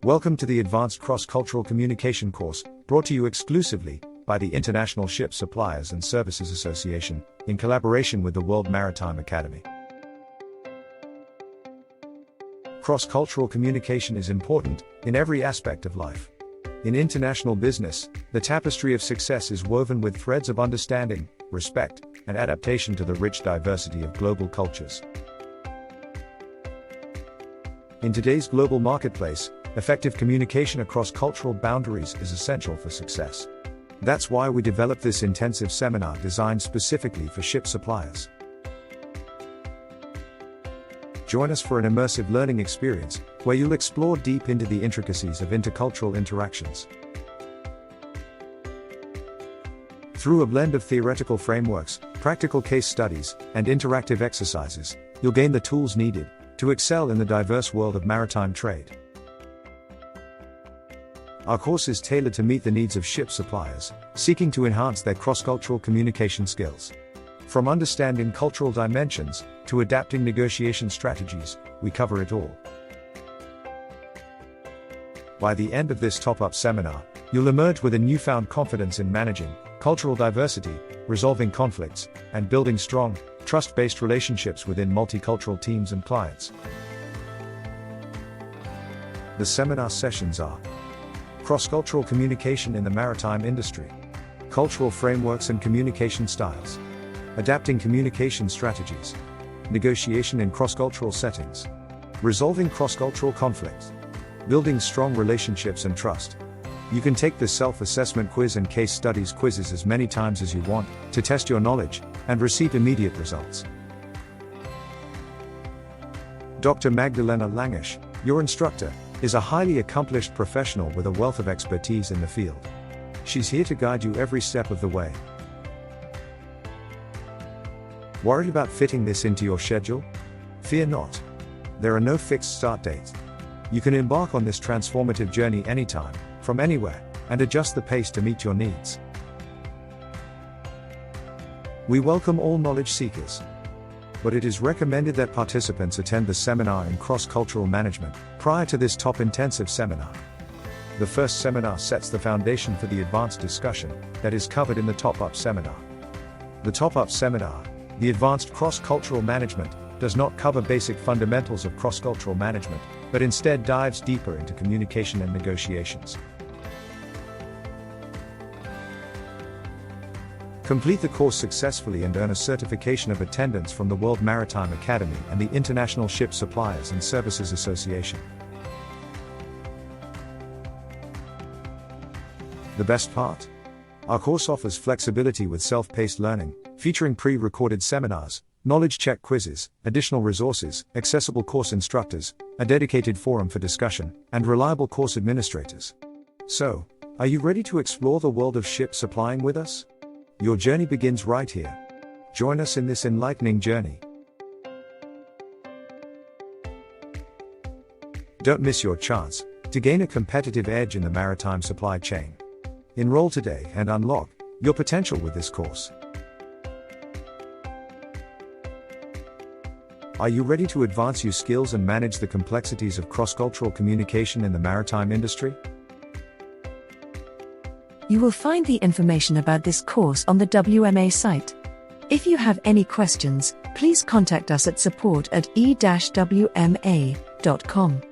Welcome to the Advanced Cross-Cultural Communication course, brought to you exclusively by the International Ship Suppliers and Services Association, in collaboration with the World Maritime Academy. Cross-cultural communication is important in every aspect of life. In international business, the tapestry of success is woven with threads of understanding, respect, and adaptation to the rich diversity of global cultures. In today's global marketplace, effective communication across cultural boundaries is essential for success. That's why we developed this intensive seminar designed specifically for ship suppliers. Join us for an immersive learning experience, where you'll explore deep into the intricacies of intercultural interactions. Through a blend of theoretical frameworks, practical case studies, and interactive exercises, you'll gain the tools needed to excel in the diverse world of maritime trade. Our course is tailored to meet the needs of ship suppliers, seeking to enhance their cross-cultural communication skills. From understanding cultural dimensions to adapting negotiation strategies, we cover it all. By the end of this top-up seminar, you'll emerge with a newfound confidence in managing cultural diversity, resolving conflicts, and building strong, trust-based relationships within multicultural teams and clients. The seminar sessions are: cross-cultural communication in the maritime industry, cultural frameworks and communication styles, adapting communication strategies, negotiation in cross-cultural settings, resolving cross-cultural conflicts, building strong relationships and trust. You can take the self-assessment quiz and case studies quizzes as many times as you want to test your knowledge and receive immediate results. Dr. Magdalena Langish, your instructor, is a highly accomplished professional with a wealth of expertise in the field. She's here to guide you every step of the way. Worried about fitting this into your schedule? Fear not. There are no fixed start dates. You can embark on this transformative journey anytime, from anywhere, and adjust the pace to meet your needs. We welcome all knowledge seekers, but it is recommended that participants attend the seminar in cross-cultural management prior to this top intensive seminar. The first seminar sets the foundation for the advanced discussion that is covered in the top-up seminar. The top-up seminar, the Advanced Cross-Cultural Management, does not cover basic fundamentals of cross-cultural management, but instead dives deeper into communication and negotiations. Complete the course successfully and earn a certification of attendance from the World Maritime Academy and the International Ship Suppliers and Services Association. The best part? Our course offers flexibility with self-paced learning, featuring pre-recorded seminars, knowledge check quizzes, additional resources, accessible course instructors, a dedicated forum for discussion, and reliable course administrators. So, are you ready to explore the world of ship supplying with us? Your journey begins right here. Join us in this enlightening journey. Don't miss your chance to gain a competitive edge in the maritime supply chain. Enroll today and unlock your potential with this course. Are you ready to advance your skills and manage the complexities of cross-cultural communication in the maritime industry? You will find the information about this course on the WMA site. If you have any questions, please contact us at support@e-wma.com.